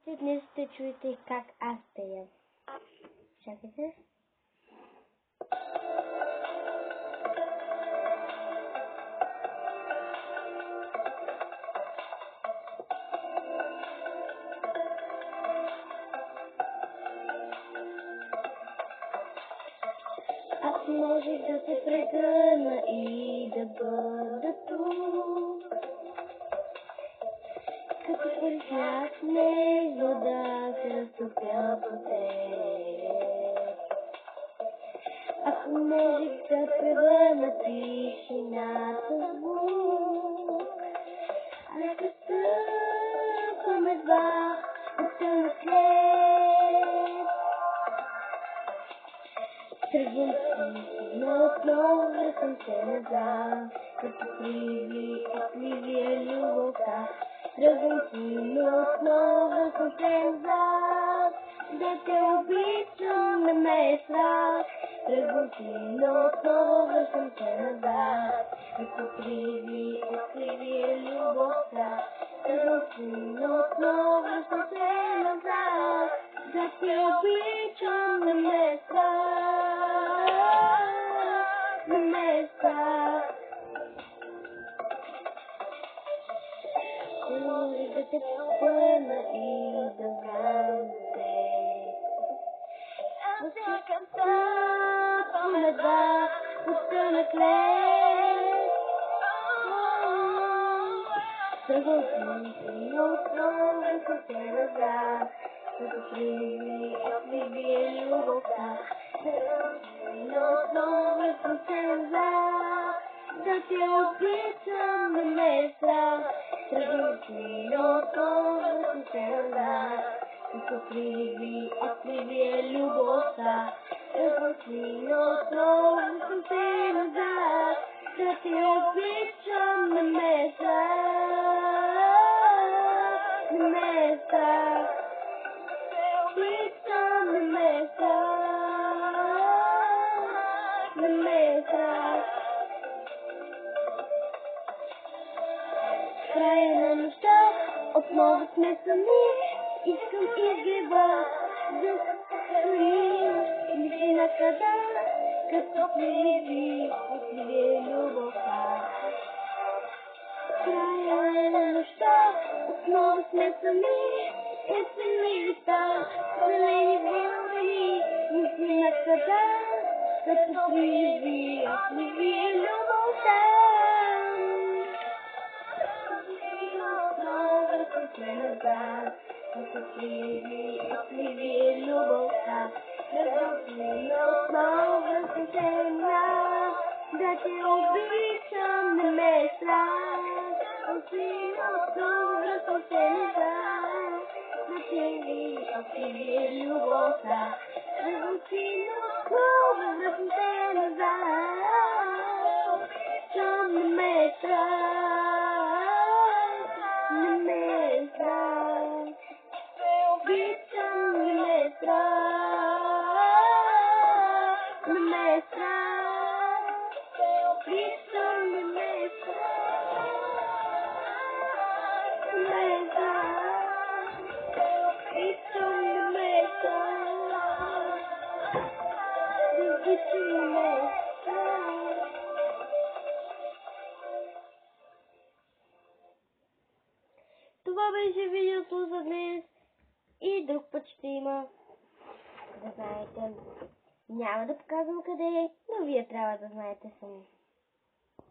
Днес ще чуете как аз пея. Чакайте. Аз можех да се прегърна и да бъда тук, като присяхне вода се разтопя по теб. Ако можех да превърна тишината в звук, аз да стъпвам едва от тъмна след. Тръгвам си, но отново връщам се назад, като привия любовта. Тръгвам си, но отново връщам се назад, да те обичам не ме е страх. Тръгвам си, но отново връщам се назад, като привия любовта. Тръгвам си, но отново връщам се назад, да те обичам не ме е страх. Не ме е страх. Може да те поема и да вляза в теб. Аз чакам стъпвам едва от тъмък лед. Тръгвам си, но отново връщам се назад, като привие любовта. Тръгвам си, но отново връщам се назад, да те обичам не ме е страх. Тръгвам си, но отново връщам се назад, като привие любовта. Тръгвам си, но отново връщам се назад, да те обичам не ме е страх. Не ме е страх. Обичам не ме е страх. Не ме е страх. Края на нощта отново сме сами. Искам изгреба да храним мисли къда, като привие любовта. Края на нощта отново сме сами. Есени листа, зелени вълни, мисли къда, като привие любовта. Връщам се назад, като привие любовта. Тръгвам си, но отново връщам се назад, да те обичам не ме е страх. Отново връщам се назад, да те привие любовта. Тръгвам си, но отново връщам се назад, обичам не ме е страх. Не ме е страх. Обичам не ме е страх. Не ме е страх. Обичам не ме е страх. Не ме е страх. Обичам не ме е страх. Обичам не ме е страх. Това беше видеото за днес и друг път ще има. Да знаете, няма да показвам къде, но вие трябва да знаете сами.